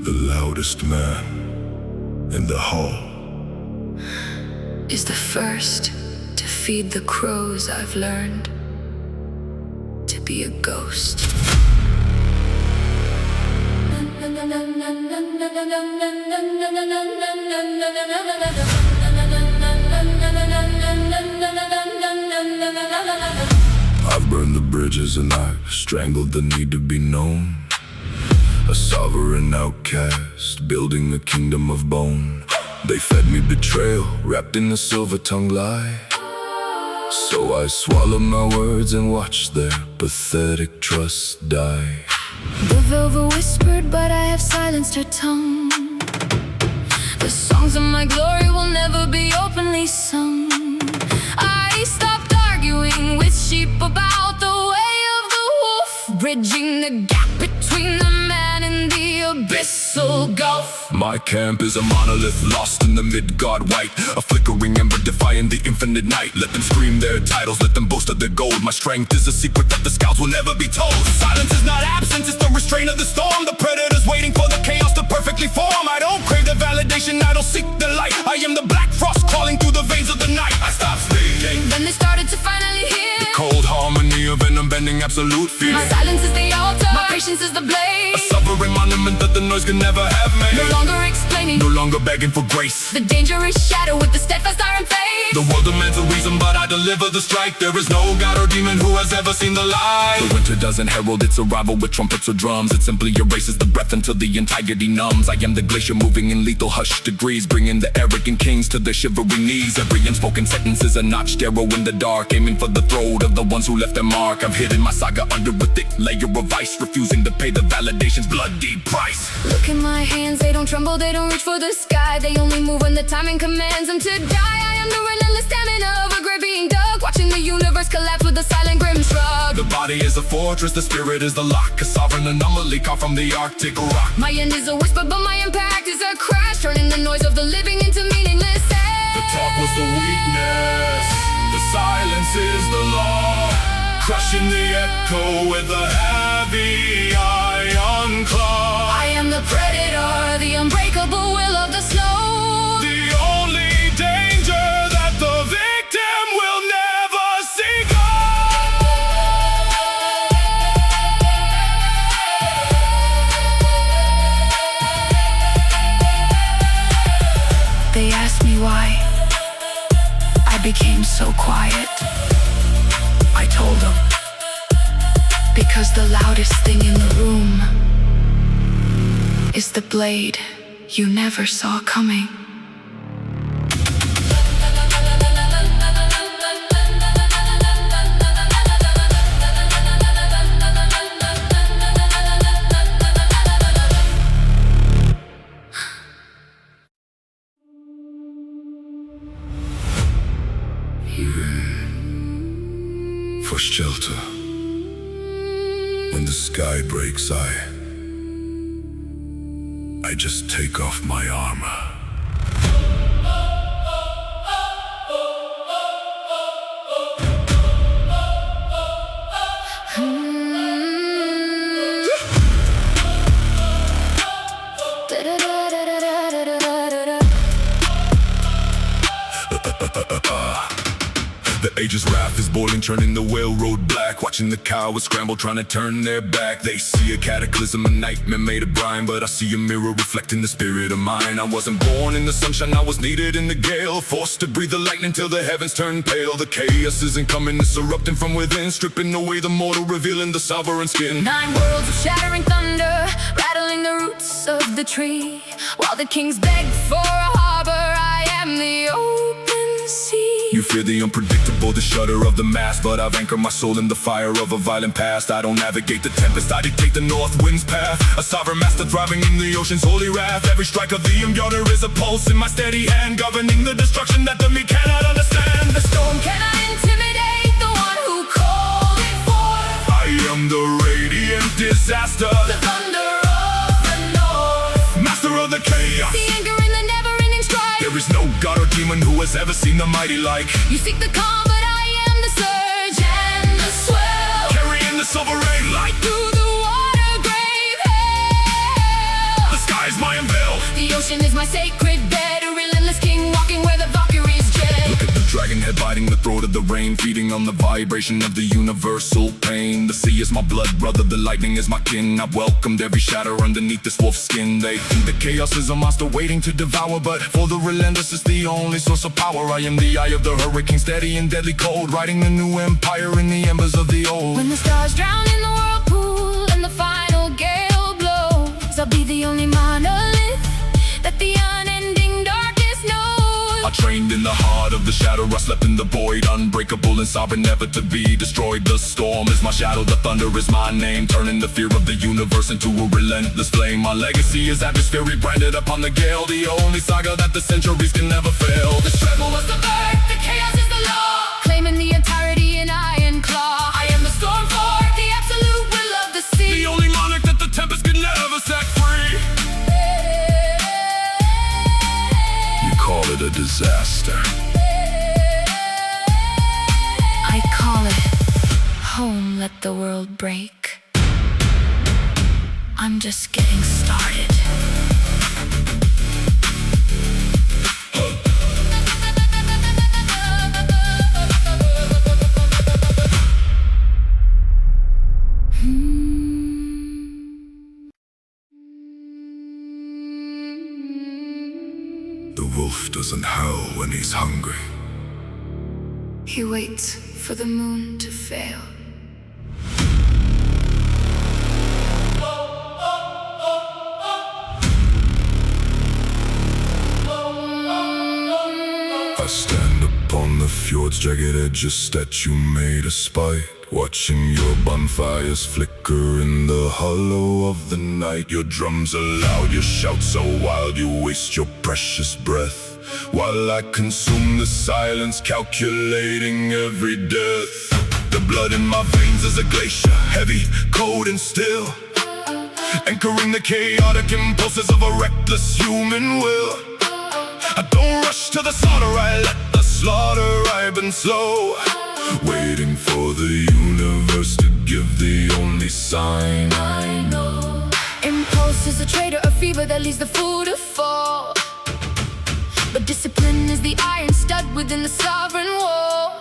The loudest man in the hall is the first to feed the crows. I've learned to be a ghost. I've burned the bridges and I've strangled the need to be known. A sovereign outcast, building a kingdom of bone. They fed me betrayal, wrapped in a silver-tongued lie. So I swallowed my words and watched their pathetic trust die. The velvet whispered, but I have silenced her tongue. The songs of my glory will never be openly sung. I stopped arguing with sheep about the way of the wolf, bridging the gap between the man and the abyssal gulf. My camp is a monolith lost in the mid-god white, a flickering ember defying the infinite night. Let them scream their titles, let them boast of their gold. My strength is a secret that the scouts will never be told. Silence is not absence, it's the restraint of the storm. The predator's waiting for the chaos to perfectly form. I don't crave the validation, I don't seek the light. I am the black frost crawling through the veins of the night. I stopped speaking, then they started to finally hear the cold harmony of an unbending absolute fear. My silence is the altar, my patience is the blade. A sovereign monument that the noise can never have made. No longer explaining, no longer begging for grace. The dangerous shadow with the steadfast iron face. The world demands a reason, but I deliver the strike. There is no god or demon who has ever seen the light. The winter doesn't herald its arrival with trumpets or drums. It simply erases the breath until the entirety numbs. I am the glacier moving in lethal hushed degrees, bringing the arrogant kings to their shivering knees. Every unspoken sentence is a notched arrow in the dark, aiming for the throat of the ones who left their mark. I've hidden my saga under a thick layer of ice, refusing to pay the validation's bloody price. Look in my hands, they don't tremble, they don't reach for the sky. They only move when the timing commands them to die. I am the relentless stamina of a grave being dug, watching the universe collapse with a silent grim shrug. The body is a fortress, the spirit is the lock, a sovereign anomaly carved from the Arctic rock. My end is a whisper, but my impact is a crash, turning the noise of the living into meaningless sound. The talk was the weakness, the silence is the law, crushing the echo with a heavy iron claw. I am the predator, the unbreakable will of the snow. The only danger that the victim will never see go. They asked me why I became so quiet. I told them, because the loudest thing in the room is the blade you never saw coming. For shelter, when the sky breaks, I just take off my armor. The age's wrath is boiling, turning the railroad black. Watching the cowards scramble, trying to turn their back. They see a cataclysm, a nightmare made of brine, but I see a mirror reflecting the spirit of mine. I wasn't born in the sunshine, I was needed in the gale, forced to breathe the lightning till the heavens turned pale. The chaos isn't coming, it's erupting from within, stripping away the mortal, revealing the sovereign skin. 9 worlds of shattering thunder, rattling the roots of the tree. While the kings beg for a harbor, I am the open sea. You fear the unpredictable, the shudder of the mass, but I've anchored my soul in the fire of a violent past. I don't navigate the tempest, I dictate the north wind's path. A sovereign master thriving in the ocean's holy wrath. Every strike of the embroider is a pulse in my steady hand, governing the destruction that the me cannot understand. The storm cannot intimidate the one who called it forth. I am the radiant disaster, the thunder of the north, master of the chaos, the anchor in the never-ending strife. There is no god or demon who has ever seen the mighty like. You seek the calm, but I am the surge and the swell, carrying the silver rain light through the water grave hell. The skies sacred bed, a relentless king walking where the Valkyries dread. Look at the dragon head biting the throat of the rain, feeding on the vibration of the universal pain. The sea is my blood brother, the lightning is my kin. I've welcomed every shadow underneath this wolf's skin. They think the chaos is a monster waiting to devour, but for the relentless is the only source of power. I am the eye of the hurricane, steady and deadly cold, writing a new empire in the embers of the old. When the stars drown in the whirlpool and the final gale blows, I'll be the only monolith that the unending darkness knows. I trained in the heart of the shadow, I slept in the void, unbreakable and sovereign, never to be destroyed. The storm is my shadow, the thunder is my name, turning the fear of the universe into a relentless flame. My legacy is atmosphere branded upon the gale, the only saga that the centuries can never fail. The struggle was the birth, the chaos is the law, claiming the entirety in iron claw. I am the storm forth, the absolute will of the sea, the only monarch that the tempest could never set free. You call it a disaster, I call it home, let the world break. I'm just getting started. The wolf doesn't howl when he's hungry. He waits for the moon to fail. I stand upon the fjord's jagged edges, statue made of spite, watching your bonfires flicker in the hollow of the night. Your drums are loud, your shouts so wild, you waste your precious breath, while I consume the silence, calculating every death. The blood in my veins is a glacier, heavy, cold and still, anchoring the chaotic impulses of a reckless human will. I don't rush to the slaughter, I let the slaughter ripe and slow, waiting for the universe to give the only sign I know. Impulse is a traitor, a fever that leads the fool to fall, but discipline is the iron stud within the sovereign wall.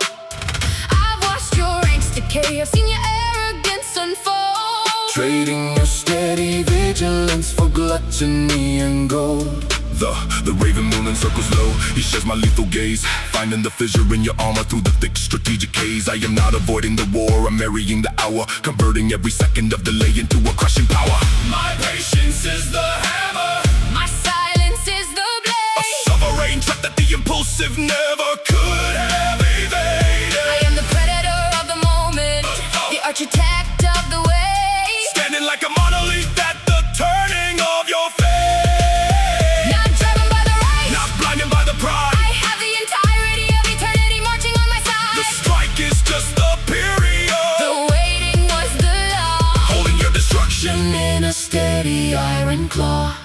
I've watched your ranks decay, I've seen your arrogance unfold, trading your steady vigilance for gluttony and gold. The raven moon encircles low, he shares my lethal gaze, finding the fissure in your armor through the thick strategic haze. I am not avoiding the war, I'm marrying the hour, converting every second of delay into a crushing power. My patience is the hammer, my silence is the blade, a sovereign threat that the impulsive never could have evaded. I am the predator of the moment, the architect of the way, standing like a monolith at the turning of your fate. In a steady iron claw.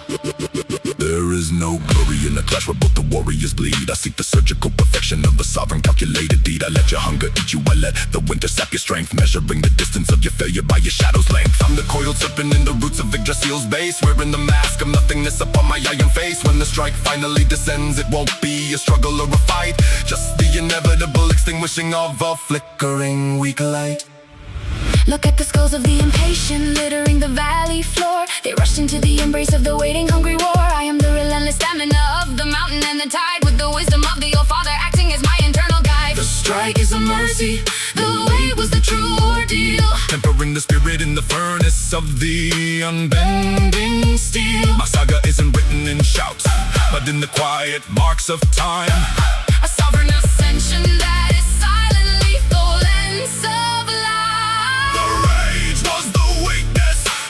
There is no glory in the clash where both the warriors bleed. I seek the surgical perfection of a sovereign calculated deed. I let your hunger eat you, I let the winter sap your strength, measuring the distance of your failure by your shadow's length. I'm the coiled serpent in the roots of Yggdrasil's base, wearing the mask of nothingness upon my iron face. When the strike finally descends, it won't be a struggle or a fight, just the inevitable extinguishing of a flickering weak light. Look at the skulls of the impatient littering the valley floor. They rushed into the embrace of the waiting hungry war. I am the relentless stamina of the mountain and the tide, with the wisdom of the All-Father acting as my internal guide. The strike is a mercy, the wait was the true ordeal, tempering the spirit in the furnace of the unbending steel. My saga isn't written in shouts, but in the quiet marks of time. A sovereign ascension that is silent, lethal and sublime.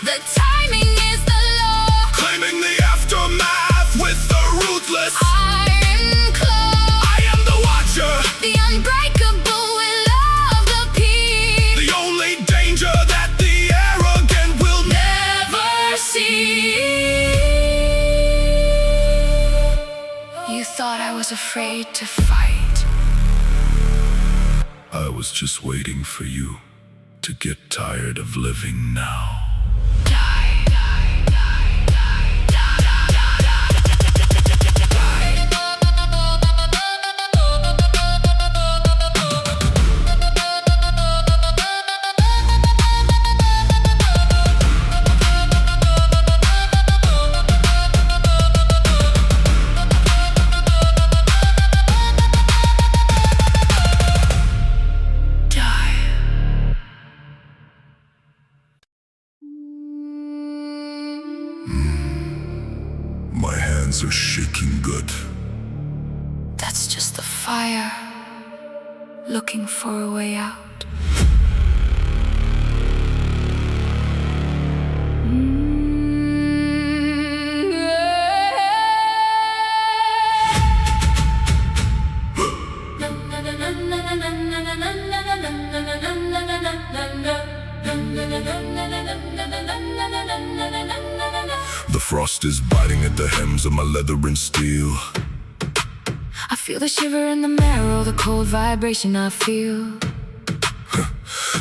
The timing is the law, claiming the aftermath with the ruthless iron claw. I am the watcher, the unbreakable will of the peak, the only danger that the arrogant will never see. You thought I was afraid to fight. I was just waiting for you to get tired of living now. My hands are shaking good. That's just the fire, looking for a way out. The frost is biting at the hems of my leather and steel. I feel the shiver in the marrow, the cold vibration I feel.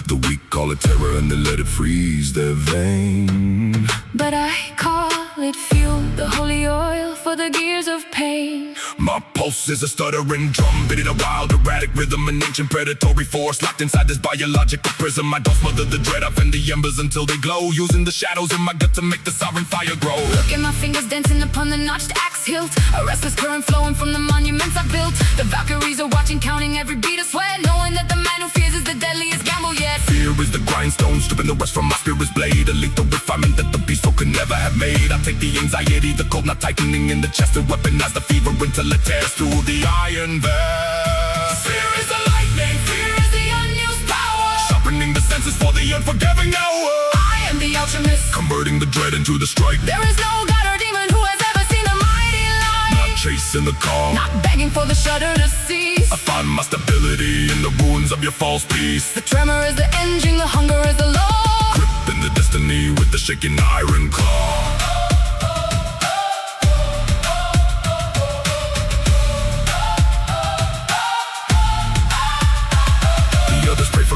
The weak call it terror and they let it freeze their vein. But I call it fuel, the holy oil for the gears of pain. My pulse is a stuttering drum, beating a wild, erratic rhythm. An ancient predatory force locked inside this biological prism. I don't smother the dread, I fan the embers until they glow, using the shadows in my gut to make the sovereign fire grow. Look at my fingers dancing upon the notched axe hilt, a restless current flowing from the monuments I built. The Valkyries are watching, counting every beat of sweat, knowing that the man who fears is the deadliest gamble yet. Fear is the grindstone, stripping the rust from my spirit's blade. A lethal refinement that the beast folk could never have made. I take the anxiety, the cold not tightening in the chest, and weaponize the fever until it tears through the iron vest. Fear is the lightning, fear is the unused power, sharpening the senses for the unforgiving hour. I am the alchemist, converting the dread into the strike. There is no god or demon who has ever seen the mighty light. Not chasing the call, not begging for the shudder to cease. I find my stability in the ruins of your false peace. The tremor is the engine, the hunger is the law, gripping the destiny with the shaking iron claw.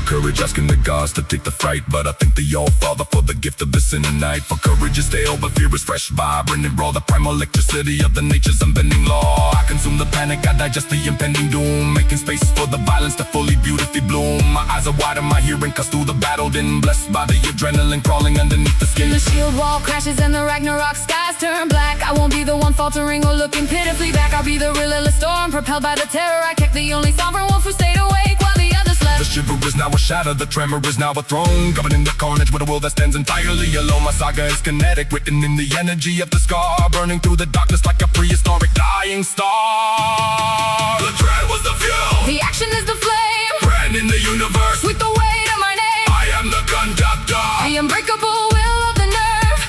Courage, asking the gods to take the fright, but I thank the All-Father for the gift of this inner night. For courage is stale, but fear is fresh, vibrant and raw. The primal electricity of the nature's unbending law. I consume the panic, I digest the impending doom, making space for the violence to fully, beautifully bloom. My eyes are wide and my hearing cuts through the battle, then blessed by the adrenaline crawling underneath the skin. The shield wall crashes and the Ragnarok skies turn black. I won't be the one faltering or looking pitifully back. I'll be the relentless storm, propelled by the terror I kept, the only sovereign wolf who stayed awake while the others slept. The shiver is now a shadow, the tremor is now a throne, governing the carnage with a will that stands entirely alone. My saga is kinetic, written in the energy of the scar, burning through the darkness like a prehistoric dying star. The dread was the fuel, the action is the flame, brand in the universe with the weight of my name. I am the conductor, the unbreakable will of the nerve,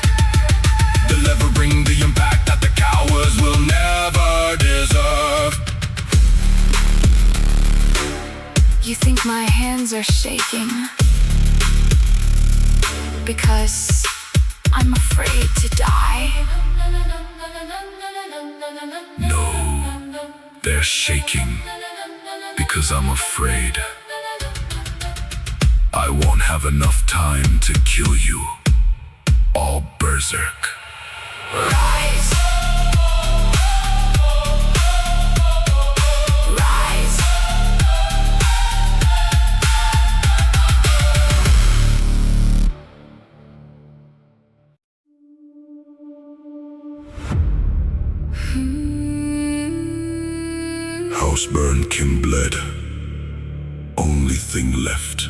delivering the impact that the cowards will never deserve. You think my hands are shaking because I'm afraid to die? No, they're shaking because I'm afraid I won't have enough time to kill you all berserk. Rise! House burned, kin bled. Only thing left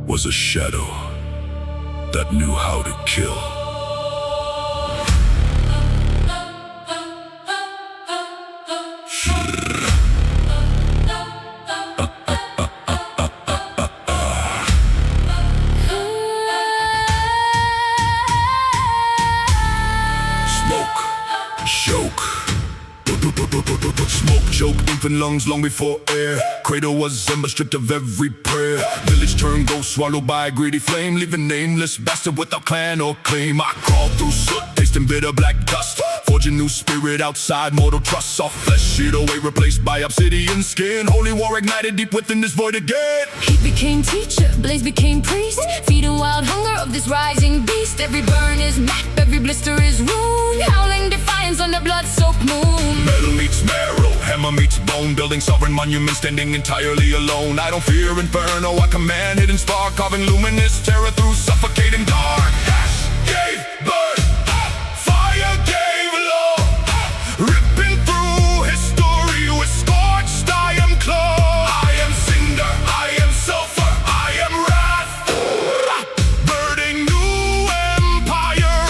was a shadow that knew how to kill. Smoke choked infant lungs long before air. Cradle was ember stripped of every prayer. Village turned ghost swallowed by a greedy flame, leaving nameless bastard without clan or claim. I crawled through soot, tasting bitter black dust, forging new spirit outside mortal trust. Soft flesh sheared away, replaced by obsidian skin. Holy war ignited deep within this void again. Heat became teacher, blaze became priest, feeding wild hunger of this rising beast. Every burn is map, every blister is rune, howling defiance on the blood-soaked moon. Metal meets marrow, hammer meets bone, building sovereign monuments standing entirely alone. I don't fear inferno, I command hidden spark, carving luminous terror through suffocating dark. Ash gave birth, fire gave law, ripping through history with scorched iron claw. I am cinder, I am sulfur, I am wrath, burning new empire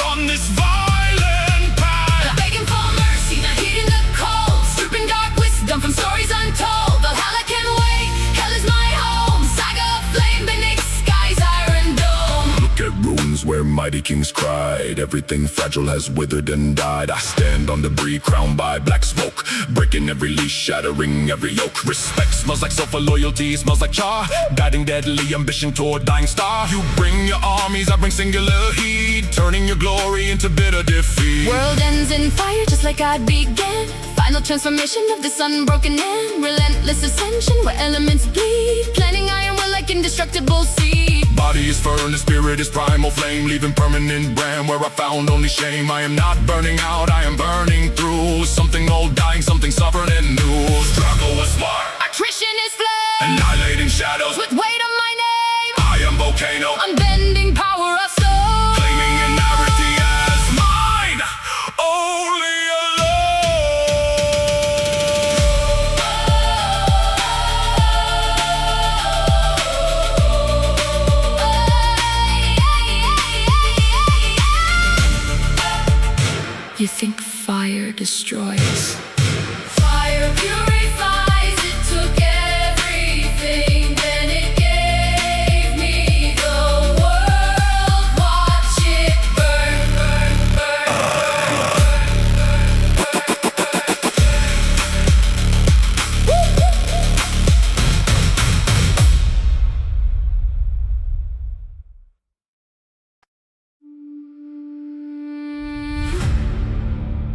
echoes where mighty kings cried. Everything fragile has withered and died. I stand on debris crowned by black smoke, breaking every leash, shattering every yoke. Respect smells like sulfur, loyalty smells like char, guiding deadly ambition toward dying star. You bring your armies, I bring singular heat, turning your glory into bitter defeat. World ends in fire just like God began. Final transformation of this unbroken end. Relentless ascension where elements bleed, planting iron will like indestructible seed. Body is furnace, spirit is primal flame, leaving permanent brand where I found only shame. I am not burning out, I am burning through. Something old dying, something sovereign and new. Struggle was smart, Attrition is flame, annihilating shadows with weight on my name. I am volcano, Unbending power of soul, claiming inarity as mine. Only You think fire destroys? Fire purifies, it took everything, then it gave me the world. Watch it burn, burn, burn,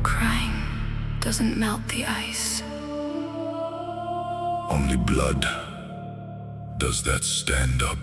Crying doesn't melt the ice. only blood does that stand up.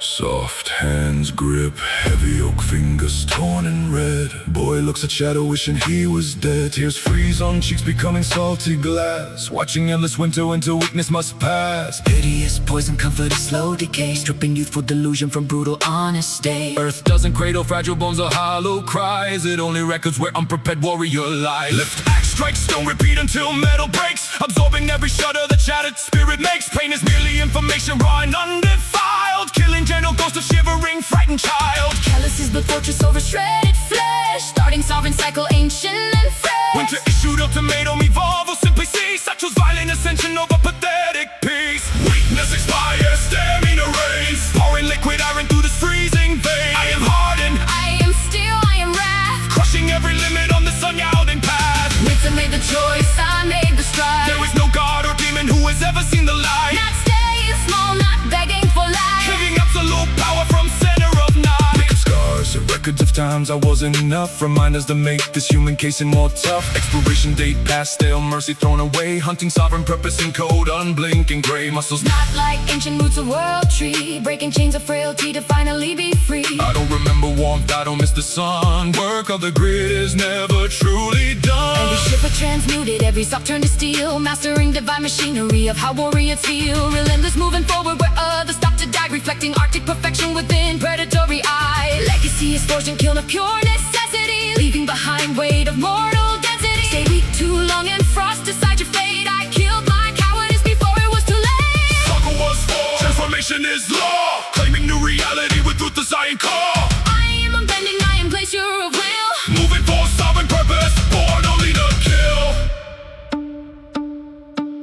Soft hands grip heavy oak fingers torn and red. Boy looks at shadow wishing he was dead. Tears freeze on cheeks becoming salty glass. Watching endless winter until weakness must pass. Piteous poison, comfort is slow decay, stripping youthful delusion from brutal honest day. Earth doesn't cradle fragile bones or hollow cries. It only records where unprepared warrior lies. Lift axe, strike stone, repeat until metal breaks, absorbing every shudder the shattered spirit makes. Pain is merely information raw and undefiled, killing gentle ghost of shivering frightened child. Calluses but fortress over shredded flesh, starting sovereign cycle ancient and fresh. Winter issued ultimatum, evolve or simply cease. Satchel's violent ascension over pathetic peace. Weakness expires, stamina reigns, pouring liquid iron through this freezing vein. I am hardened, I am steel, I am wrath, crushing every limit on this unyielding path. Winter made the choice, I made the stride. There is no god or demon who has ever seen the light. Not staying small, not begging for life. Giving absolute power from center of night. Pick up scars, records of times I wasn't enough. Reminders to make this human casing more tough. Expiration date past, stale mercy thrown away. Hunting sovereign purpose in code, unblinking gray muscles. Not like ancient roots of world tree, breaking chains of frailty to finally be free. I don't remember warmth, I don't miss the sun. Work of the grid is never truly done. Every shipper transmuted, every sock turned to steel, mastering divine machinery of how warriors feel. Relentless moving forward where others stop to die, reflecting arctic perfection within predatory eye. Legacy is forged and killed of pure necessity, leaving behind weight of mortal density. Stay weak too long and frost decide your fate. I killed my cowardice before it was too late. Struggle was for transformation is law, claiming new reality with ruthless iron core. I am unbending, I am glacier of will, Moving for sovereign purpose, born only to kill.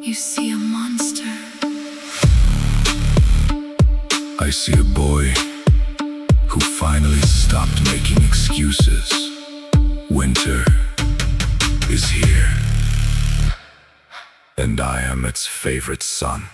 You see a monster, I see a boy who finally stopped making excuses. Winter is here, and I am its favorite son.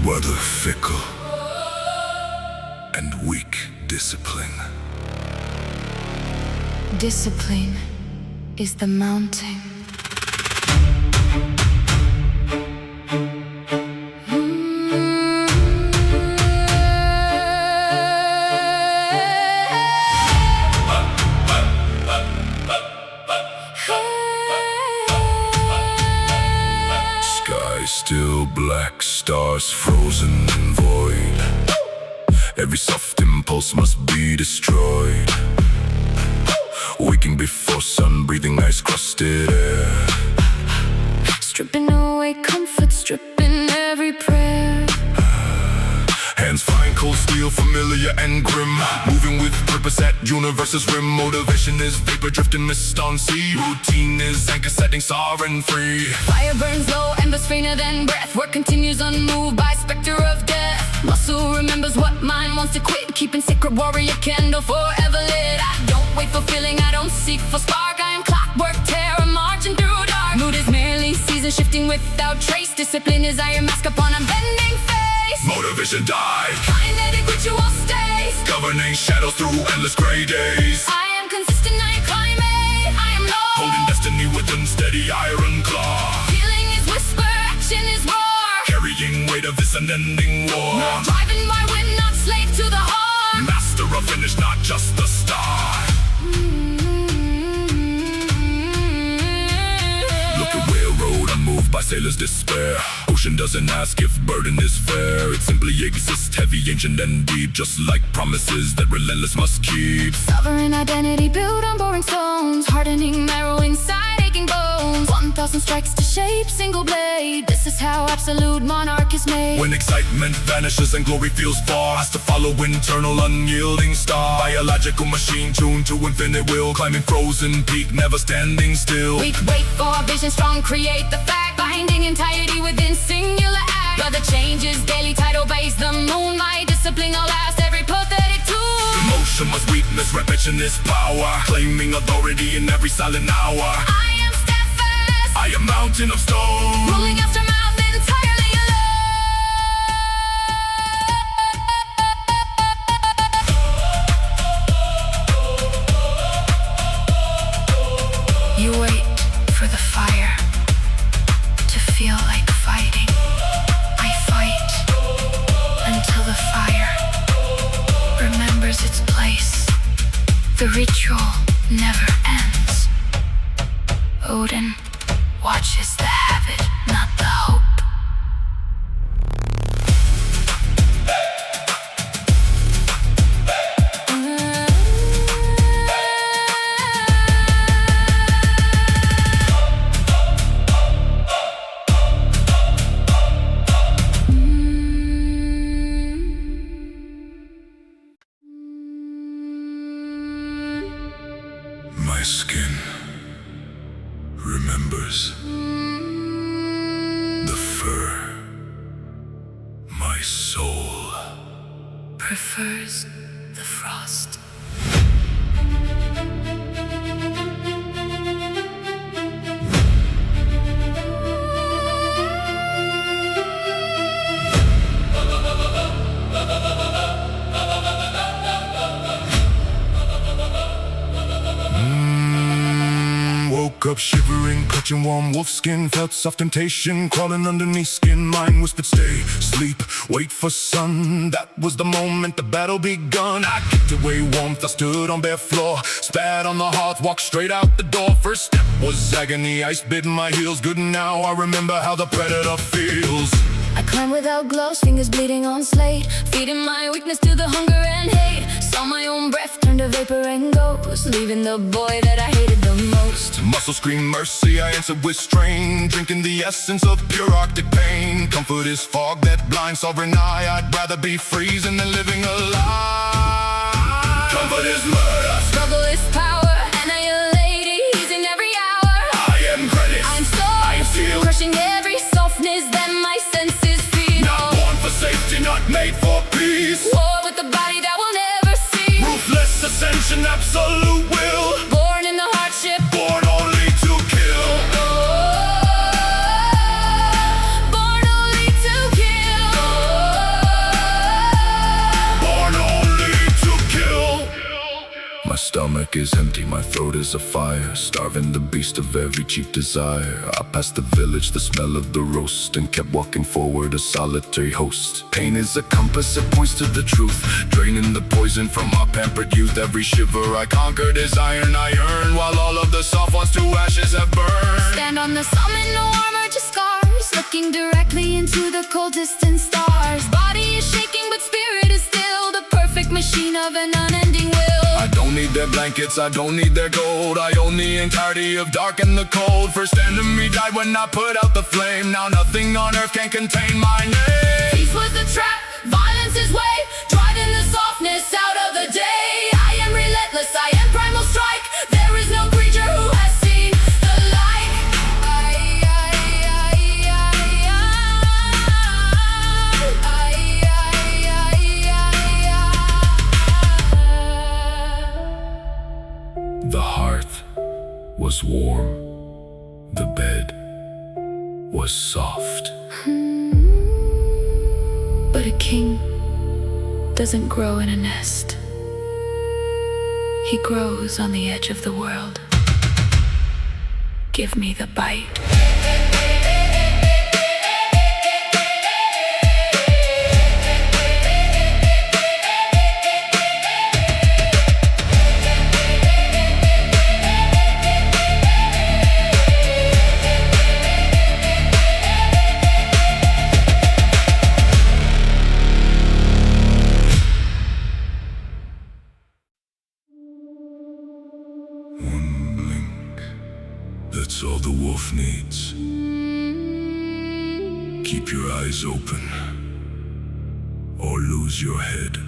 Weather fickle and weak discipline. discipline is the mounting. still black, stars frozen in void. Every soft impulse must be destroyed. Waking before sun, breathing ice-crusted air. Stripping away comfort, stripping every prayer. Hands find cold steel, familiar and grim. Moving with purpose at universe's rim. Motivation is vapor drifting mist on sea. Routine is anchor setting sovereign free. Fire burns low, embers fainter than breath. Work continues unmoved by specter of death. Muscle remembers what mind wants to quit. Keeping sacred warrior candle forever lit. I don't wait for feeling, I don't seek for spark. I am clockwork terror marching through dark. Mood is merely season shifting without trace. Discipline is iron mask upon unbending face. Motivation died, Kinetic ritual stays, governing shadows through endless gray days. I am consistent, I am climate, I am low. Holding destiny with unsteady iron claw. Feeling is whisper, action is roar. Carrying weight of this unending war. Driving my wind, not slave to the heart. Master of finish, not just the start. Look at railroad, unmoved by sailors' despair. Ocean doesn't ask if burden is fair. It simply exists, heavy, ancient and deep. Just like promises that relentless must keep. Sovereign identity built on boring stones. Hardening marrow inside aching bones. 1,000 strikes to shape single blade. This is how absolute monarch is made. When excitement vanishes and glory feels far, has to follow internal unyielding star. Biological machine tuned to infinite will. Climbing frozen peak, never standing still. Weak wait for vision, strong create the fact. Binding entirety within singular act. But the changes daily, tide obeys the moon. My discipline will last every pathetic tune. Emotion must weakness, repetition is power. Claiming authority in every silent hour. I am steadfast, I am mountain of stone. ruling aftermath entirely alone. You wait for the fire to feel like fighting. I fight until the fire remembers its place. The ritual never ends. Odin watches the habit, not the hope. My skin remembers the fur. My soul Prefers the frost. woke up shivering, clutching warm wolf skin. Felt soft temptation crawling underneath skin. Mind whispered stay, sleep, wait for sun. That was the moment the battle begun. I kicked away warmth, I stood on bare floor. Spat on the hearth, walked straight out the door. First step was agony, ice bit my heels. Good now, I remember how the predator feels. I climb without gloves, fingers bleeding on slate. Feeding my weakness to the hunger and hate. Saw my own breath turn to vapor and ghost, leaving the boy that I hated the most. Muscles scream mercy, I answered with strain. Drinking the essence of pure arctic pain. Comfort is fog that blinds sovereign eye. I'd rather be freezing than living a lie. Comfort is murder. Struggle is power, annihilating, easing every hour. I am credit, I'm soul, I am steel. crushing every softness that my senses feel. Not born for safety, not made for peace. War with the body that will never cease. Ruthless ascension, absolute will. Born in the hardship, Born only to kill. born only to kill. Born only to kill. My stomach is empty, my throat is afire. Starving the beast of every cheap desire. I passed the village, the smell of the roast, and kept walking forward, a solitary host. Pain is a compass, it points to the truth. Draining the poison from our pampered youth. Every shiver I conquered is iron I earned, while all of the soft ones to ashes have burned. Stand on the summit, no armor, just scars. Looking direct all distant stars. Body is shaking but spirit is still the perfect machine of an unending will. I don't need their blankets, I don't need their gold. I own the entirety of dark and the cold. First enemy died when I put out the flame. Now nothing on earth can contain my name. Peace was the trap, violence is way, driving the softness out of the day. I am relentless, I am primal strike. There is no creature who has seen the light. The hearth was warm, the bed was soft. But a king doesn't grow in a nest. He grows on the edge of the world. Give me the bite. That's all the wolf needs. Keep your eyes open, or lose your head.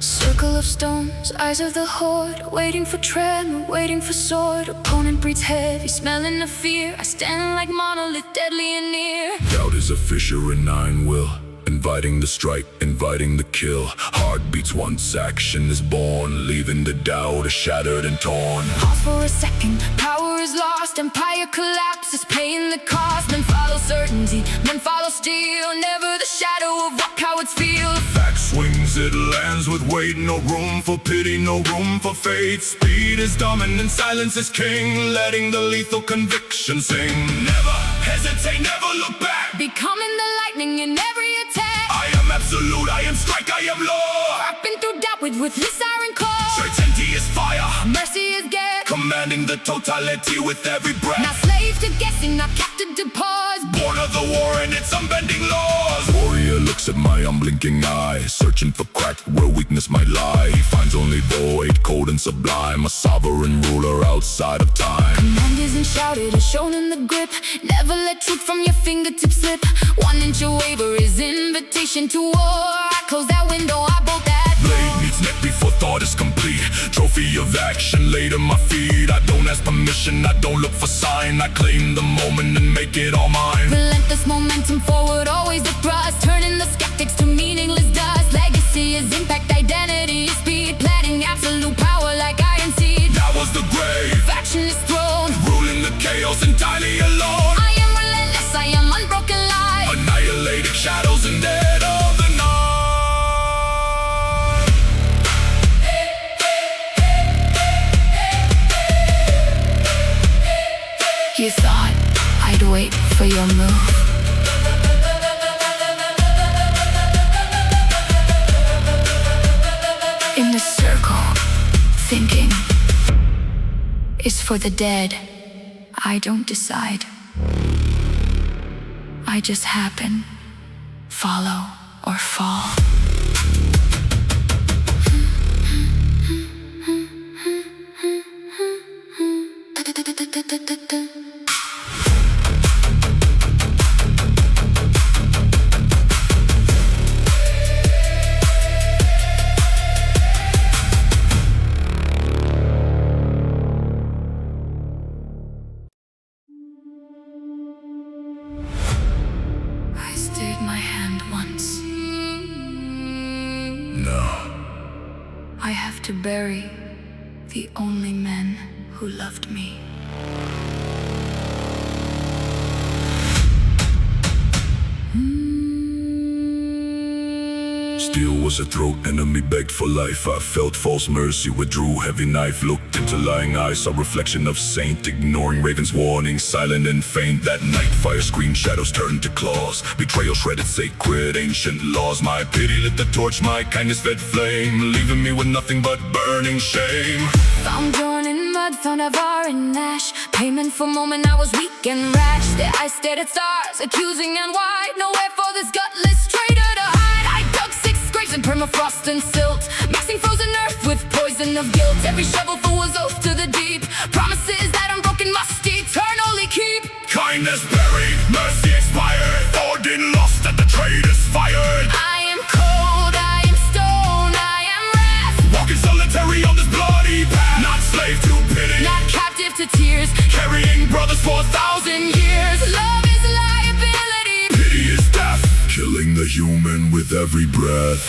Circle of stones, eyes of the horde, waiting for tremor, waiting for sword. Opponent breathes heavy, smelling the fear. I stand like monolith, deadly and near. Doubt is a fisher in nine will, inviting the strike, inviting the kill. Heart beats once action is born, leaving the doubt shattered and torn. Pause for a second, power is lost, empire collapses, paying the cost. Then follows certainty, then follows steel. Never the shadow of what cowards feel. Fact swings, it lands with weight. No room for pity, no room for fate. Speed is dominant, silence is king, letting the lethal conviction sing. Never hesitate, never look back. Becoming the lightning in every attack. I am absolute, I am strike, I am law. Rapping through doubt with his iron claw. Certainty is fire, Mercy is get. commanding the totality with every breath. Not slave to guessing, not captive to pause. Born of the war and its unbending laws. Warrior looks at my unblinking eye, searching for crack where weakness might lie. He finds only void, cold and sublime, a sovereign ruler outside of time. Command isn't shouted, it's shown in the grip. Never let truth from your fingertips slip. 1 inch away is invitation to war. I close that window, I bolt that door. Blade meets neck before thought is complete. Trophy of action laid at my feet. I don't ask permission, I don't look for sign. I claim the moment and make it all mine. Relentless momentum forward, always the thrust. Turning the skeptics to meaningless dust. Legacy is impact, identity is speed. Planting absolute power like iron seed. That was the grave, Faction is thrown, ruling the chaos entirely alone. I am relentless, I am unbroken light. Annihilating shadows and dead of the night. You thought I'd wait for your move. In the circle, thinking is for the dead. I don't decide. I just happen, follow or fall. I steered my hand once. No. I have to bury the only men who loved me. Steel was a throat, enemy begged for life. I felt false mercy, withdrew heavy knife. Looked into lying eyes, saw reflection of saint. Ignoring raven's warning, silent and faint. That night fire screamed, shadows turned to claws. Betrayal shredded sacred ancient laws. My pity lit the torch, my kindness fed flame, leaving me with nothing but burning shame. Found drawn in mud, found Avar in ash. Payment for moment I was weak and rash. Their eyes stared at stars, accusing and wide. Nowhere for this gutless traitor to hide. I dug 6 graves in permafrost and silt, mixing frozen earth with poison of guilt. Every shovelful was oath to the deep, promises that unbroken must eternally keep. Kindness buried, mercy expired, Odin lost and the traitors fired. I am cold, I am stone, I am wrath. Walking solitary on this bloody path, not slave to pity, Not captive to tears, carrying brothers for 1,000 years. love is liability. Pity is death, killing the human with every breath.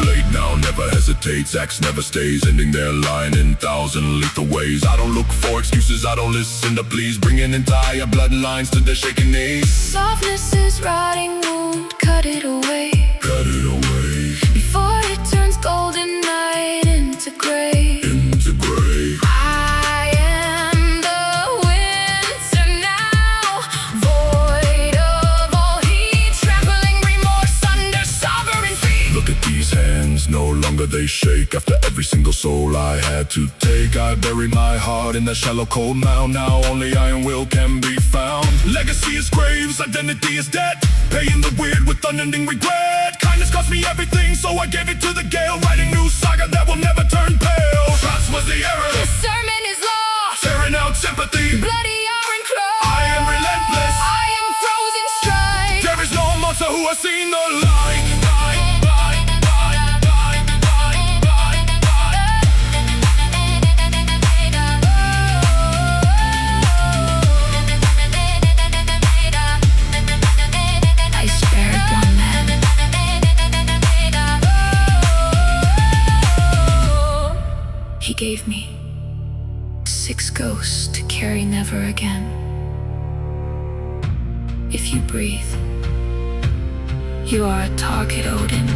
Blade now never hesitates, axe never stays, ending their line in 1,000 lethal ways. I don't look for excuses, I don't listen to pleas, bringing entire bloodlines to their shaking knees. Softness is rotting wound, cut it away. Cut it away, Before it turns golden night into gray. into gray. I am the winter now, void of all heat, trampling remorse under sovereign feet. Look at these hands, no longer they shake. After every single soul I had to take, I buried my heart in that shallow cold mound. Now only iron will can be found. Legacy is graves, identity is dead, paying the weird with unending regret. Kindness cost me everything, so I gave it to the gale, writing new saga that will never turn pale. Trust was the error, The sermon is lost, tearing out sympathy. bloody iron claw. I am relentless, I am frozen strike. there is no monster who has seen the light. I spared one man. He gave me 6 ghosts to carry never again. If you breathe, you are a target, Odin.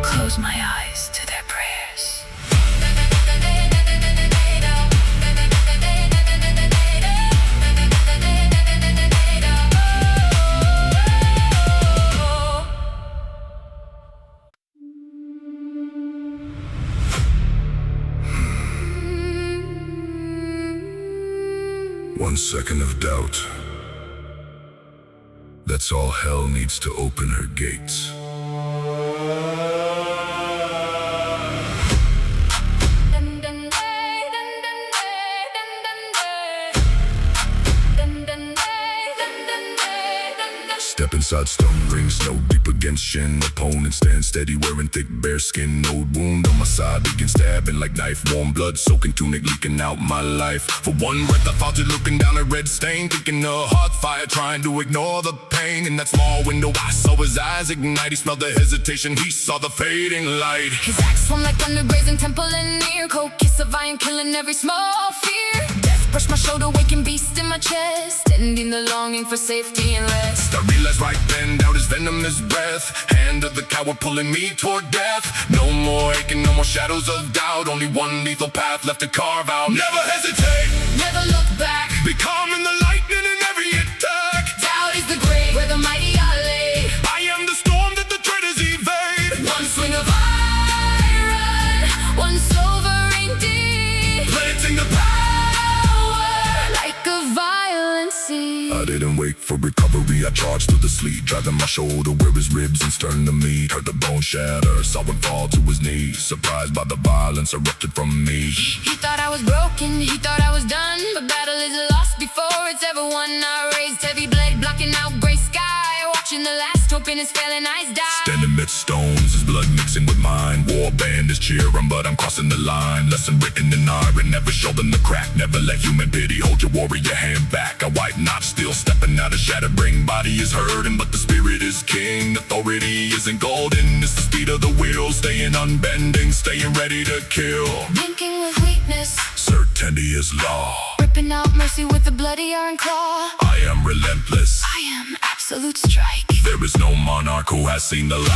Close my eyes to their prayers. One second of doubt, that's all hell needs to open her gates. Step inside stone rings, snow deep against shin. Opponent stand steady, wearing thick bare skin. Old wound on my side, begin stabbing like knife. Warm blood soaking tunic, leaking out my life. For one breath I thought you looking down a red stain, thinking of hot fire, trying to ignore the pain. In that small window I saw his eyes ignite. He smelled the hesitation, he saw the fading light. His axe swung like thunder, grazing temple and near. Cold kiss of iron, killing every small fear. Death brushed my shoulder, waking beast in my chest, ending the longing for safety and rest. I realized right then, doubt his venomous breath. Hand of the coward pulling me toward death. No more aching, no more shadows of doubt. Only one lethal path left to carve out. Never hesitate, Never look back. becoming the lightning in every attack. Doubt is the grave where the mighty are laid. I am the storm that the traitors evade. One swing of iron, one silvering deep, Planting the power. like a violent sea. I didn't wait for recovery, I charged through the sleet, driving my shoulder where his ribs and stern to meet. Heard the bone shatter, saw him fall to his knees, surprised by the violence erupted from me. He thought I was broken, he thought I was done, but battle is lost before it's ever won. I raised heavy blade, blocking out gray sky, watching the last hope in his failing eyes die. Standing mid stones, his blood mixing with mine. War band is cheering, but I'm crossing the line. Lesson written in iron, never show them the crack. Never let human pity hold your warrior hand back. A white knot still stepping out of shattered ring. Body is hurting, but the spirit is king. Authority isn't golden, it's the speed of the wheel. Staying unbending, staying ready to kill. Thinking with weakness, pretend he is law. Ripping out mercy with a bloody iron claw. I am relentless. I am absolute strike. There is no monarch who has seen the like.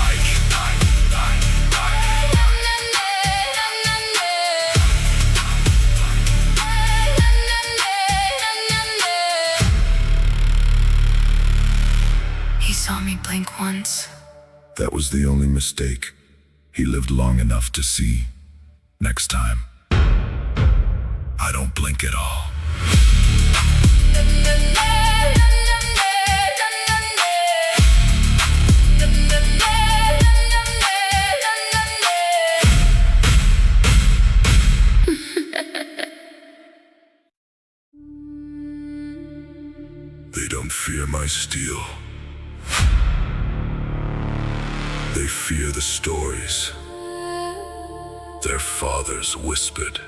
He saw me blink once. That was the only mistake. He lived long enough to see. Next time, I don't blink at all. They don't fear my steel. They fear the stories their fathers whispered.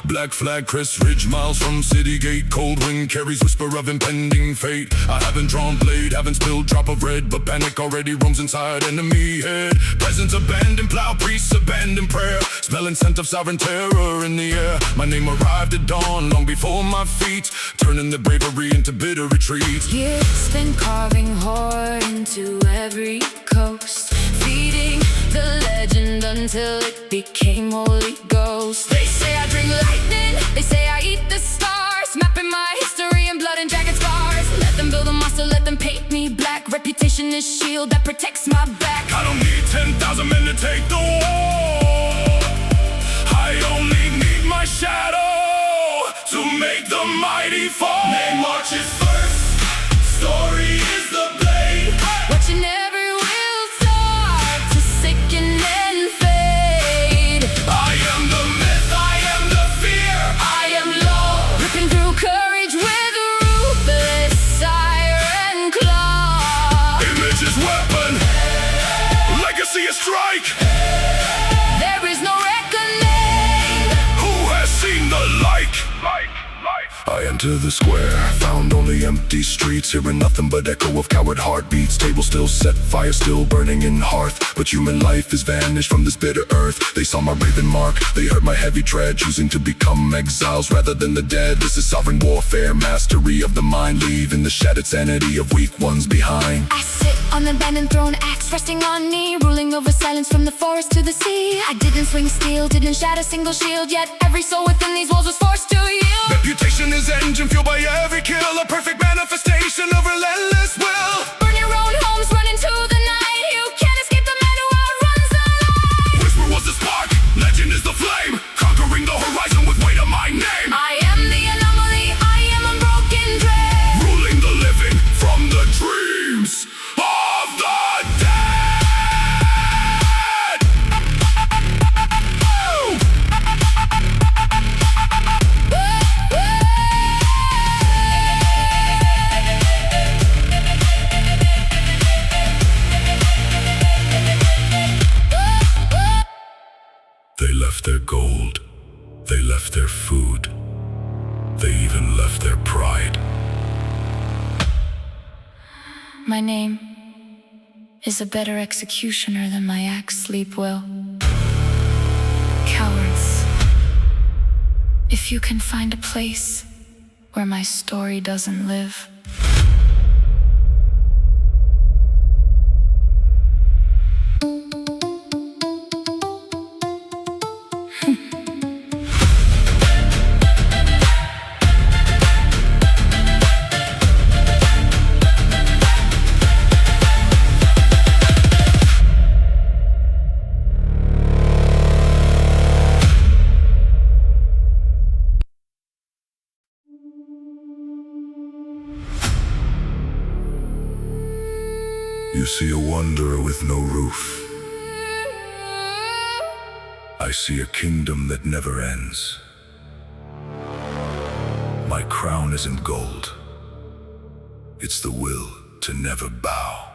Black flag, crest ridge, miles from city gate. Cold wind carries whisper of impending fate. I haven't drawn blade, haven't spilled drop of red, but panic already roams inside enemy head. Presence abandoned, plow priests abandoned prayer. Smelling scent of sovereign terror in the air. My name arrived at dawn, long before my feet, turning the bravery into bitter retreat. Years been carving horror into every coast, feeding the legend until it became Holy Ghost. They say I drink lightning, they say I eat the stars, mapping my history in blood and jagged scars. Let them build a monster, let them paint me black. Reputation is shield that protects my back. I don't need 10,000 men to take the war. I only need my shadow to make the mighty fall. Name marches first, story is the blade. Watching every wheel start to sicken and fade. I am the myth, I am the fear, I am law, ripping through courage with a ruthless siren claw. image is weapon, legacy is strike. There is no reckoning. Who has seen the like? I enter the square, found only empty streets, hearing nothing but echo of coward heartbeats. Table still set, fire still burning in hearth, but human life is vanished from this bitter earth. They saw my raven mark, they heard my heavy tread, choosing to become exiles rather than the dead. This is sovereign warfare, mastery of the mind, leaving the shattered sanity of weak ones behind. I sit on the abandoned throne, axe resting on knee, ruling over silence from the forest to the sea. I didn't swing steel, didn't shatter a single shield, yet every soul within these walls was forced to yield. Reputation is engine fueled by every kill, a perfect manifestation of relentless will. Burn your own homes, run into the night. You can't escape the man who outruns the light. Whisper was the spark, legend is the flame, conquering the horizon with weight of my name. I am the anomaly, I am unbroken dread, Ruling the living from the dreams of the dead. They left their gold, they left their food, they even left their pride. My name is a better executioner than my axe sleep will. Cowards, if you can find a place where my story doesn't live. You see a wanderer with no roof. I see a kingdom that never ends. My crown isn't gold. It's the will to never bow.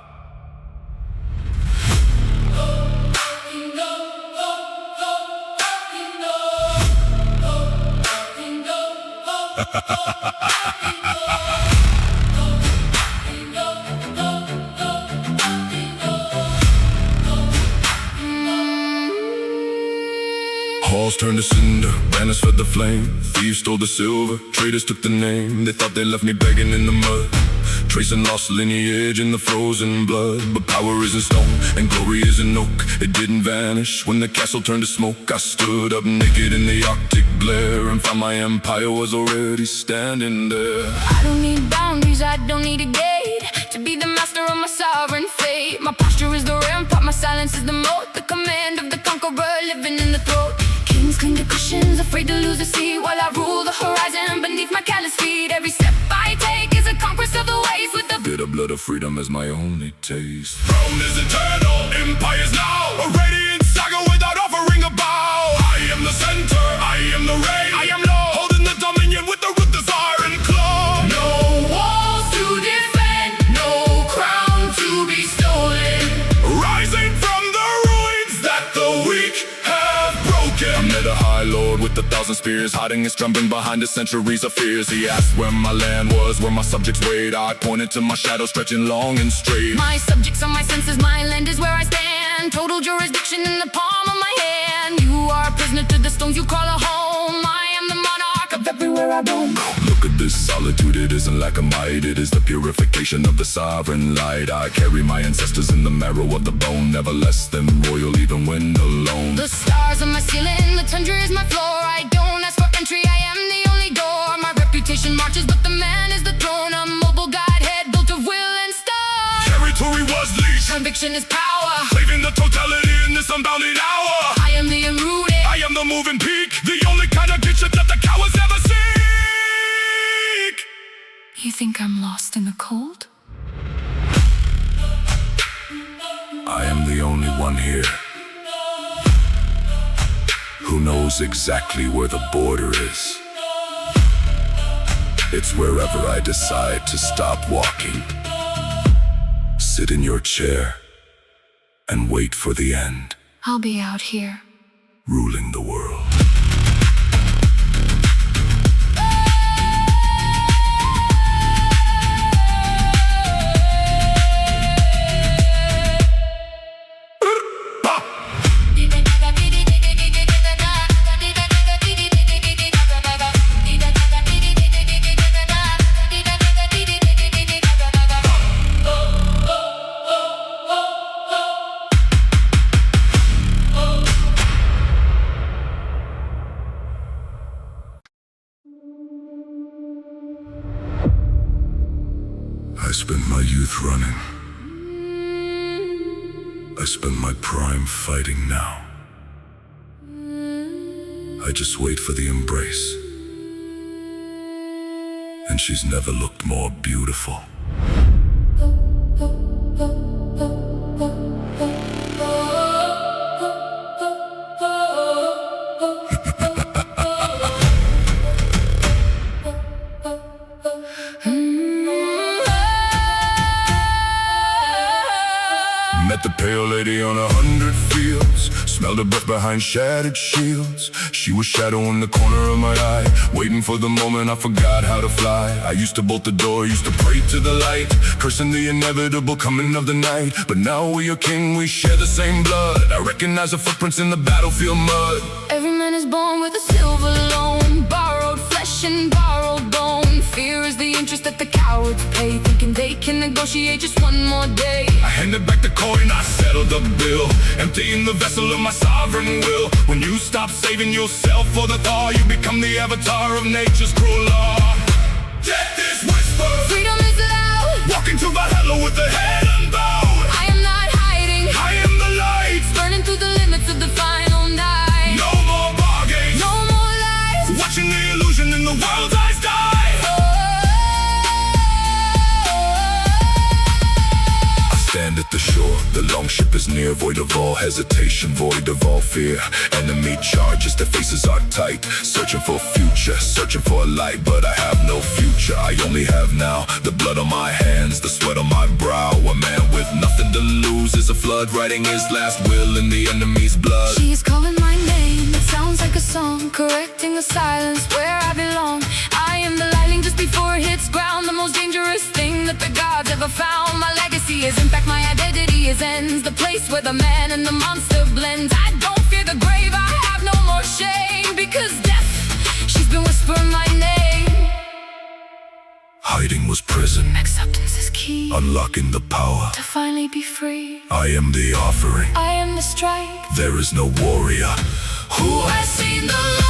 Halls turned to cinder, banners fed the flame. Thieves stole the silver, traders took the name. They thought they left me begging in the mud, tracing lost lineage in the frozen blood. But power isn't stone, and glory isn't oak. It didn't vanish when the castle turned to smoke. I stood up naked in the Arctic glare and found my empire was already standing there. I don't need boundaries, I don't need a gate to be the master of my sovereign fate. My posture is the rampart, my silence is the moat. The command of the conqueror living in the throat. Kings cling to cushions, afraid to lose the sea, while I rule the horizon beneath my callous feet. Every step I take is a conquest of the waves, with the bitter blood of freedom as my only taste. Throne is eternal, empires now, a radiant saga without offering a bow. I am the center, I am the reign, I am Lord, holding the dominion with the ruthless iron claw. no walls to defend, no crown to be stolen. Rising from the ruins that the weak have broken. I met a high lord with 1,000 spears, hiding and trembling behind the centuries of fears. He asked where my land was, where my subjects wait. I pointed to my shadow stretching long and straight. My subjects are my senses, my land is where I stand. Total jurisdiction in the palm of my hand. You are a prisoner to the stones you call a home. I am the monarch of everywhere I roam. Look at this solitude, it isn't lack of might, it is the purification of the sovereign light. I carry my ancestors in the marrow of the bone, never less than royal even when alone. The stars on my ceiling, the tundra is my floor. I don't ask for entry, I am the only door. My reputation marches, but the man is the throne. A mobile godhead built of will and stone. Territory was leashed, Conviction is power. claiming the totality in this unbounded hour. I am the enrooted. I am the moving peak, the only kind of kitchen that the cowards ever seek. You think I'm lost in the cold? I am the only one here who knows exactly where the border is. It's wherever I decide to stop walking. Sit in your chair and wait for the end, I'll be out here. ruling the world. I spent my youth running. I spent my prime fighting now. I just wait for the embrace. And she's never looked more beautiful. Met the pale lady on 100 fields, smelled her breath behind shattered shields. She was shadow in the corner of my eye, waiting for the moment I forgot how to fly. I used to bolt the door, used to pray to the light, cursing the inevitable coming of the night. But now we are king, we share the same blood. I recognize the footprints in the battlefield mud. Every man is born with a silver loan, borrowed flesh and borrowed bone. Fear is the interest that the cowards pay, thinking they can negotiate just one more day. I handed back the coin, I settled the bill, emptying the vessel of my sovereign will. When you stop saving yourself for the thaw, you become the avatar of nature's cruel law. Death is whispered, Freedom is loud. walking to Valhalla with the head unbowed. I am not hiding, I am the light, burning through the limits of the final night. no more bargains, No more lies. watching the illusion in the world's eyes die. Stand at the shore, the longship is near, void of all hesitation, void of all fear. Enemy charges, their faces are tight, searching for future, searching for a light. But I have no future, I only have now the blood on my hands, the sweat on my brow. A man with nothing to lose is a flood, writing his last will in the enemy's blood. She's calling my name, it sounds like a song, correcting the silence where I belong. I am the lightning just before it hits ground, the most dangerous thing that the gods ever found. My legacy is impact, my identity is ends, the place where the man and the monster blends. I don't fear the grave, I have no more shame, because death, she's been whispering my name. Hiding was prison, Acceptance is key, unlocking the power to finally be free. I am the offering, I am the strike, there is no warrior who has seen the light.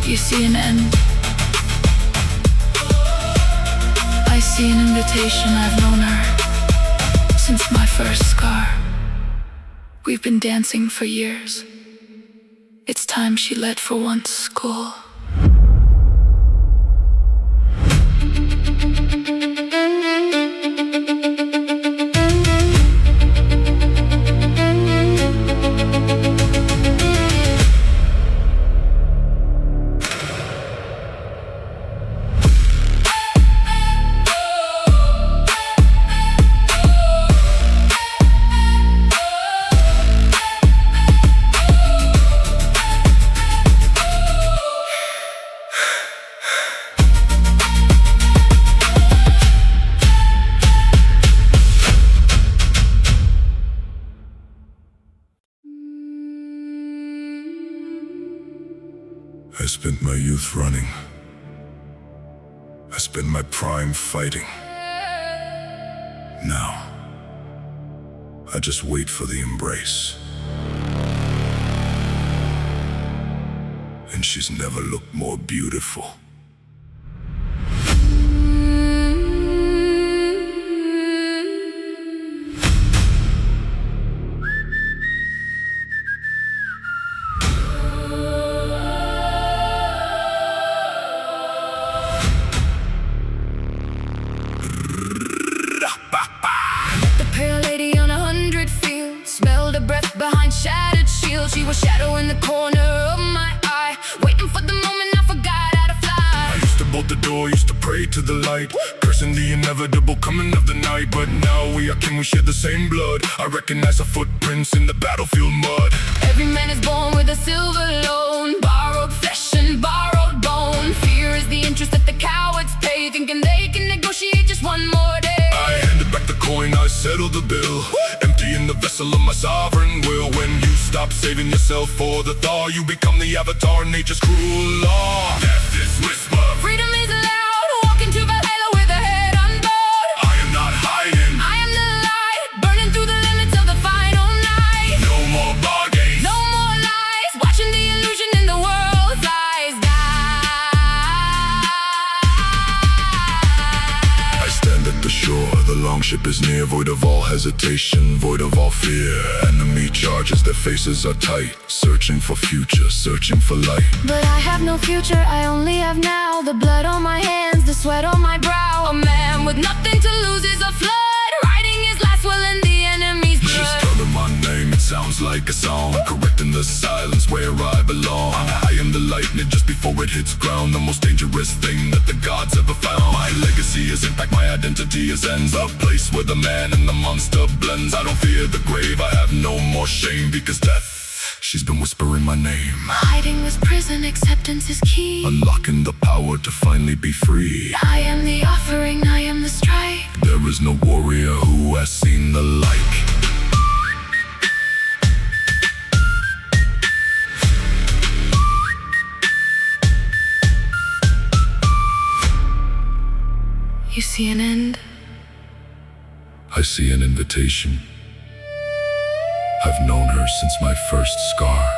You see an end, I see an invitation. I've known her since my first scar. We've been dancing for years. It's time she let for once go. I spent my youth running. I spent my prime fighting. Now, I just wait for the embrace. And she's never looked more beautiful. Behind shattered shields, she was shadow in the corner of my eye, waiting for the moment I forgot how to fly. I used to bolt the door, used to pray to the light, cursing the inevitable coming of the night. But now we are kin, we share the same blood. I recognize our footprints in the battlefield mud. Every man is born with a silver loan, borrowed flesh and borrowed bone. Fear is the interest that the cowards pay, thinking they can negotiate just one more day. I handed back the coin, I settled the bill, emptying the vessel of my sovereign will. When you stop saving yourself for the thaw, you become the avatar, nature's cruel law. Death is whisper, freedom is loud, walk into Valhalla with a head unbowed. I am not hiding, I am the light, burning through the limits of the final night. no more bargains, no more lies, watching the illusion in the world's eyes die. I stand at the shore, the longship is near, void of all hesitation, void of all fear. Enemy charges, their faces are tight, searching for future, searching for light. But I have no future, I only have now. The blood on my hands, the sweat on my brow. A man with nothing to lose is a flood, riding his last will in the enemy's blood. Just utter my name, it sounds like a song, correcting the silence where I belong. I am the lightning just before it hits ground, the most dangerous thing that the gods ever found. My legacy is impact, my identity is ends, a place where the man and the monster blends. I don't fear the grave, I have no more shame, because death, she's been whispering my name. Hiding was prison, acceptance is key, Unlocking the power to finally be free. I am the offering, I am the strike. There is no warrior who has seen the like. You see an end, I see an invitation. I've known her since my first scar.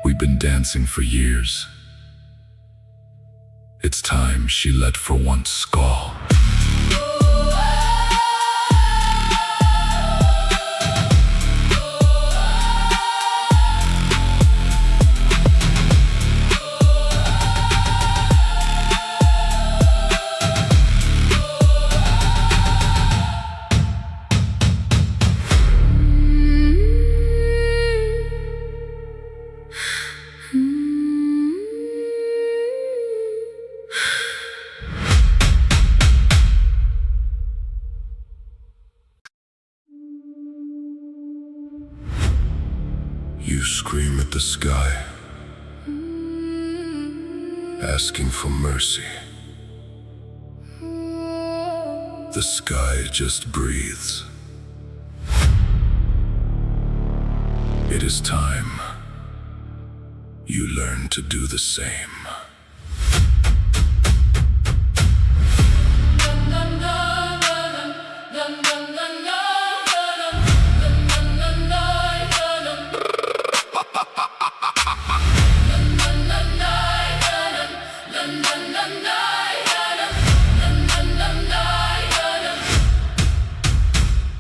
We've been dancing for years. It's time she let for once go. at the sky, asking for mercy. The sky just breathes. It is time you learn to do the same.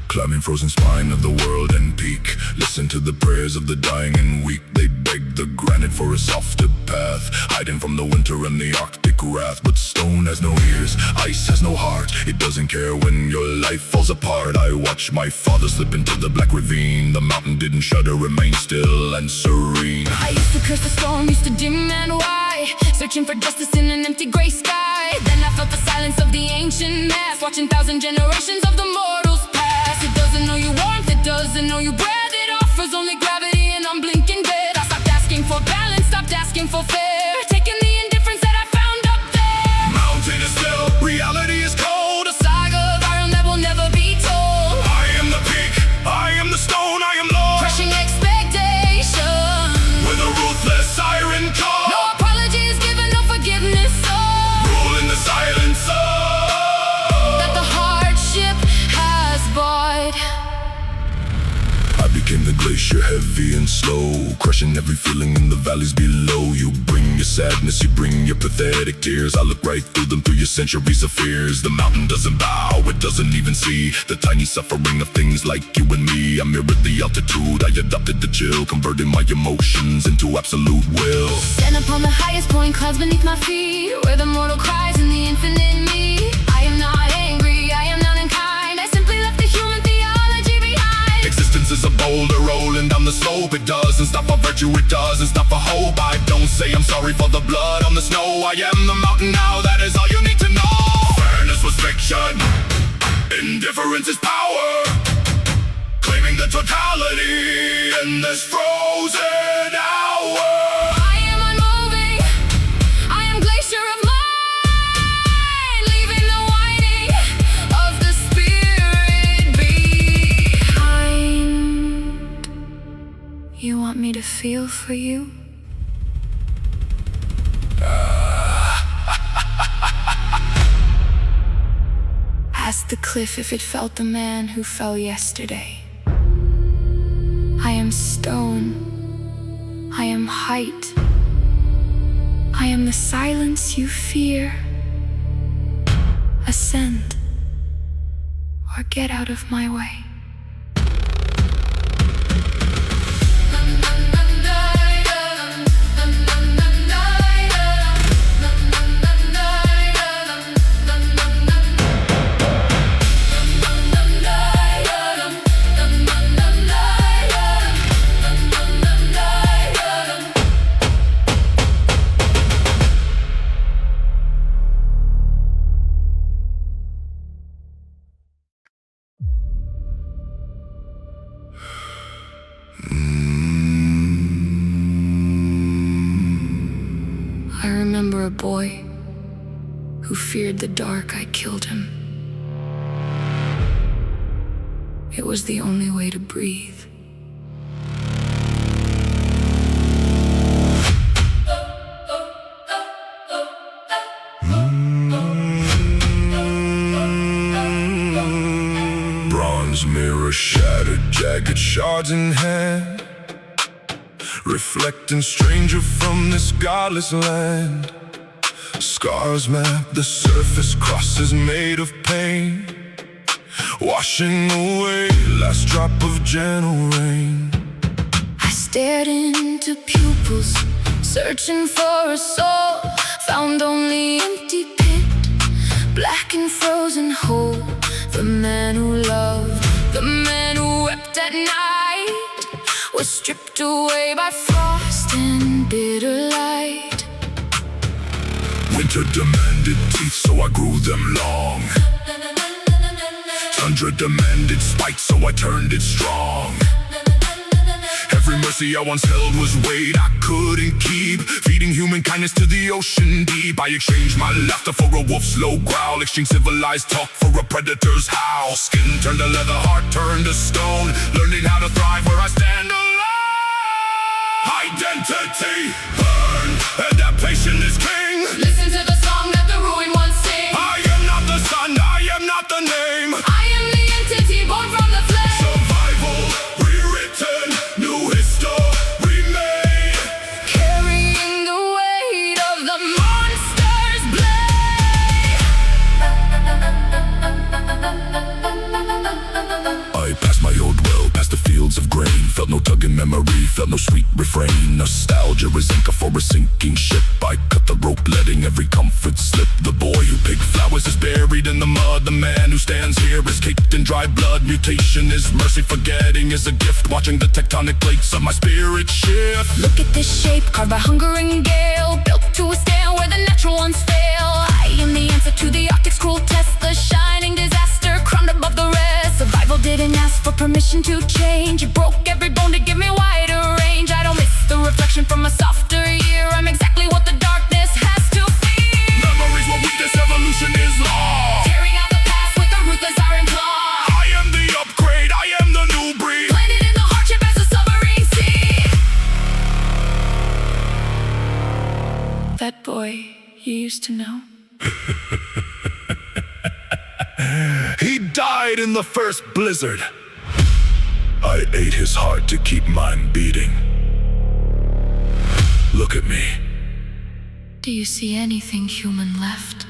Climbing frozen spine of the world and peak. Listen to the prayers of the dying and weak. They beg the granite for a softer path, hiding from the winter and the Arctic wrath. But stone has no ears, ice has no heart. It doesn't care when your life falls apart. I watched my father slip into the black ravine. The mountain didn't shudder, remained still and serene. I used to curse the storm, used to dim and why, searching for justice in an empty gray sky. Then I felt the silence of the ancient mass, watching 1,000 generations of the mortals pass. It doesn't know your warmth, it doesn't know your breath. It offers only gravity and unblinking dead. I stopped asking for balance, stopped asking for fair, taking the indifference that I found up there. Mountain is still, reality is cold. A saga of iron that will never be told. I am the peak, I am the stone, I am Lord. Crushing expectation With a ruthless siren call. no apologies given, no forgiveness. Rule in the silence That the hardship has bought. I became the glacier, heavy and slow, crushing every feeling in the valleys below. You bring your sadness, you bring your pathetic tears. I look right through them, through your centuries of fears. The mountain doesn't bow, it doesn't even see the tiny suffering of things like you and me. I mirrored the altitude, I adopted the chill, converting my emotions into absolute will. Stand upon the highest point, clouds beneath my feet, where the mortal cries in the infinite me. I am not angry, I am not unkind, I simply left the human theology behind. Existence is a boulder rolling down the slope. It doesn't stop for virtue, it doesn't stop for hope. I don't say I'm sorry for the blood on the snow. I am the mountain now, that is all you need to know. Fairness was fiction, indifference is power, claiming the totality in this frozen hour. I am unmoving, I am glacier of mind, leaving the whining of the spirit behind. You want me to feel for you? Ask the cliff if it felt the man who fell yesterday. I am stone, I am height, I am the silence you fear. Ascend, or get out of my way. I remember a boy who feared the dark. I killed him. It was the only way to breathe. Bronze mirror shattered, jagged shards in hand, reflecting stranger from this godless land. Scars map the surface, crosses made of pain, washing away last drop of gentle rain. I stared into pupils, searching for a soul, found only empty pit, black and frozen whole. The man who loved, the man who wept at night, was stripped away by frost and bitter light. Winter demanded teeth, so I grew them long. Tundra demanded spite, so I turned it strong. Every mercy I once held was weight I couldn't keep. Feeding human kindness to the ocean deep. I exchanged my laughter for a wolf's low growl. Exchanged civilized talk for a predator's howl. Skin turned to leather, heart turned to stone. Learning how to thrive where I stand alone. Identity burn, adaptation is king. Listen to the song that the ruined ones sing. I am not the sun, I am not the name. I am the entity born from the flame. Survival, rewritten, new history made. Carrying the weight of the monster's blade. I passed my old well, past the fields of grain. Felt no tug in memory, felt no sweet refrain. Nostalgia is anchor for a sinking ship. I cut the rope, letting every comfort slip. The boy who picked flowers is buried in the mud. The man who stands here is caked in dry blood. Mutation is mercy, forgetting is a gift. Watching the tectonic plates of my spirit shift. Look at this shape, carved by hunger and gale. Built to withstand where the natural ones fail. I am the answer to the Arctic's cruel test. The shining disaster, crowned above the rest. Survival didn't ask for permission to change. It broke every bone to give me wider range. I don't miss the reflection from a softer year. I'm exactly what the darkness has to fear. Memories will weakness, evolution is law. Tearing out the past with the ruthless iron claw. I am the upgrade, I am the new breed. Planted in the hardship as a submarine sea. That boy you used to know. He died in the first blizzard. I ate his heart to keep mine beating. Look at me. Do you see anything human left?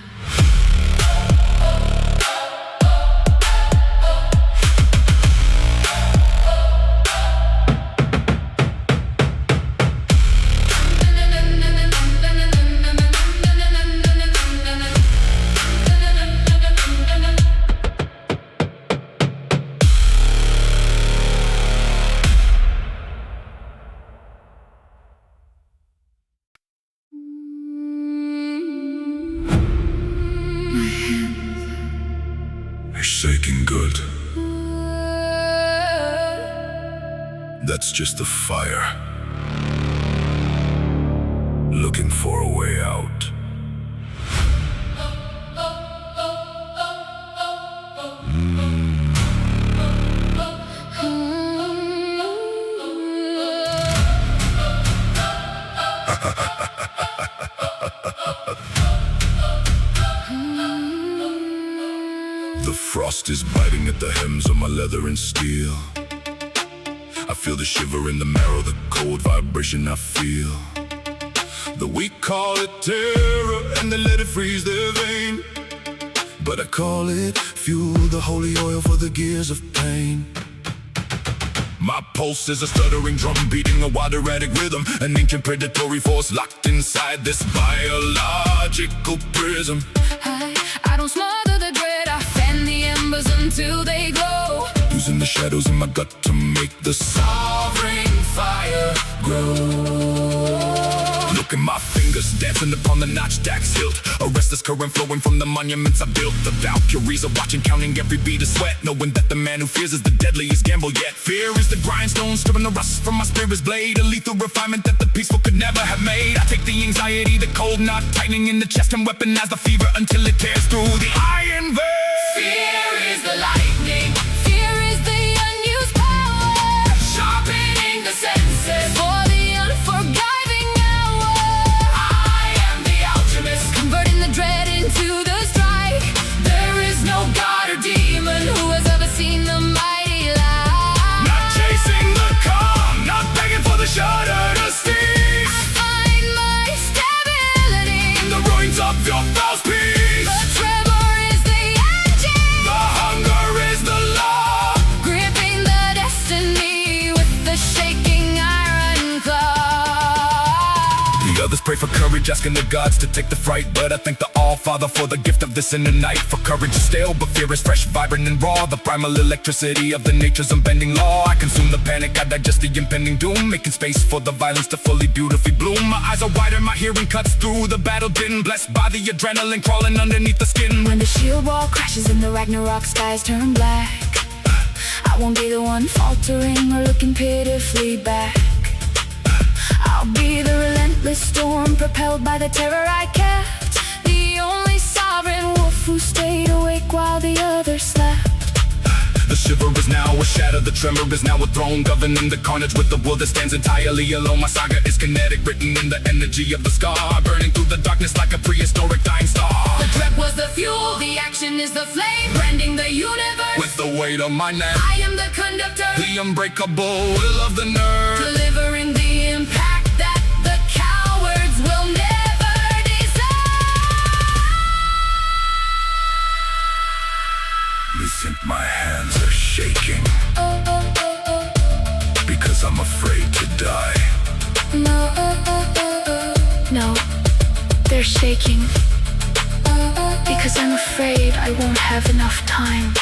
Shaking good. That's just the fire. Looking for a way out. The frost is biting at the hems of my leather and steel. I feel the shiver in the marrow, the cold vibration I feel. The weak call it terror and they let it freeze their vein. But I call it fuel, the holy oil for the gears of pain. My pulse is a stuttering drum beating a wild erratic rhythm. An ancient predatory force locked inside this biological prism. I don't smother the dread, I fan the embers until they glow. Using the shadows in my gut to make the sovereign fire grow. Look at my fingers dancing upon the notched axe hilt. A restless current flowing from the monuments I built. The Valkyries are watching, counting every bead of sweat, knowing that the man who fears is the deadliest gamble yet. Fear is the grindstone, stripping the rust from my spirit's blade. A lethal refinement that the peaceful could never have made. I take the anxiety, the cold knot tightening in the chest, and weaponize the fever until it tears through the iron veil. Fear is the lightning. Fear is the unused power. Sharpening the senses for the unforgiving hour. I am the alchemist, converting the dread into the strike. There is no god or demon who has ever seen the mighty light. Not chasing the calm, not begging for the shudder to cease. I find my stability In the ruins of your false peace. The tremor is the engine. The hunger is the law. Gripping the destiny with the shaking iron claw. The others pray for courage, asking the gods to take the fright. But I thank the All-Father for the gift of this inner night. For courage is stale, but fear is fresh, vibrant and raw. The primal electricity of the nature's unbending law. I consume the panic, I digest the impending doom, making space for the violence to fully, beautifully bloom. My eyes are wider, my hearing cuts through the battle din. Blessed by the adrenaline crawling underneath the skin. When the shield wall crashes and the Ragnarok skies turn black, I I won't be the one faltering or looking pitifully back. I'll be the relentless storm propelled by the terror I kept, the only sovereign wolf who stayed awake while the others slept. The shiver is now a shatter, the tremor is now a throne, governing the carnage with the will that stands entirely alone. My saga is kinetic, written in the energy of the scar, burning through the darkness like a prehistoric dying star. The threat was the fuel, the action is the flame, branding the universe with the weight of my name. I am the conductor, the unbreakable will of the nerve, delivering the impact that the cowards will never deserve. Listen, my hands are shaking, because I'm afraid to die. No, they're shaking, because I'm afraid I won't have enough time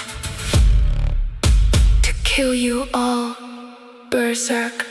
to kill you all, Berserk.